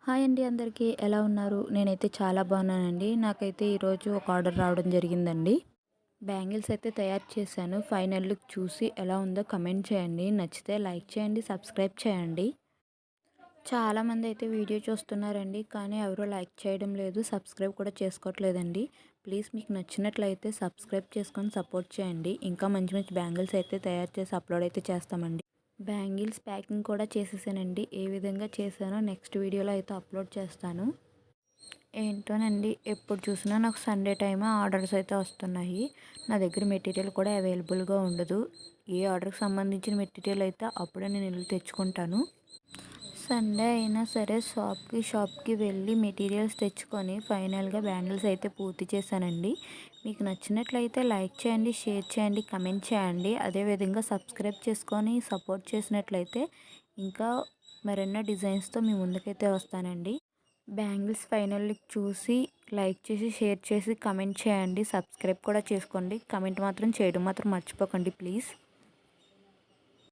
Hi అండి అందరికీ ఎలా ఉన్నారు? నేనైతే చాలా బాగున్నానండి. నాకైతే ఈరోజు ఒక ఆర్డర్ రావడం జరిగిందండి. బ్యాంగిల్స్ అయితే తయారు చేశాను. ఫైనల్ లుక్ చూసి ఎలా ఉందో కమెంట్ చేయండి. నచ్చితే లైక్ చేయండి, సబ్స్క్రైబ్ చేయండి. చాలామంది అయితే వీడియో చూస్తున్నారండి, కానీ ఎవరు లైక్ చేయడం లేదు, సబ్స్క్రైబ్ కూడా చేసుకోవట్లేదండి. ప్లీజ్ మీకు నచ్చినట్లయితే సబ్స్క్రైబ్ చేసుకొని సపోర్ట్ చేయండి. ఇంకా మంచి మంచి బ్యాంగిల్స్ అయితే తయారు చేసి అప్లోడ్ అయితే చేస్తామండి. బ్యాంగిల్స్ ప్యాకింగ్ కూడా చేసేసానండి. ఏ విధంగా చేశానో నెక్స్ట్ వీడియోలో అయితే అప్లోడ్ చేస్తాను. ఏంటోనండి, ఎప్పుడు చూసినా నాకు సండే టైమే ఆర్డర్స్ అయితే వస్తున్నాయి. నా దగ్గర మెటీరియల్ కూడా అవైలబుల్గా ఉండదు. ఏ ఆర్డర్కి సంబంధించిన మెటీరియల్ అయితే అప్పుడే నేను వెళ్ళి తెచ్చుకుంటాను. సండే అయినా సరే షాప్కి వెళ్ళి మెటీరియల్స్ తెచ్చుకొని ఫైనల్గా బ్యాంగిల్స్ అయితే పూర్తి చేశానండి. మీకు నచ్చినట్లయితే లైక్ చేయండి, షేర్ చేయండి, కమెంట్ చేయండి. అదేవిధంగా సబ్స్క్రైబ్ చేసుకొని సపోర్ట్ చేసినట్లయితే ఇంకా మరెన్నో డిజైన్స్తో మీ ముందుకైతే వస్తానండి. బ్యాంగిల్స్ ఫైనల్ లుక్ చూసి లైక్ చేసి, షేర్ చేసి, కమెంట్ చేయండి. సబ్స్క్రైబ్ కూడా చేసుకోండి. కమెంట్ మాత్రం చేయడం మాత్రం మర్చిపోకండి ప్లీజ్.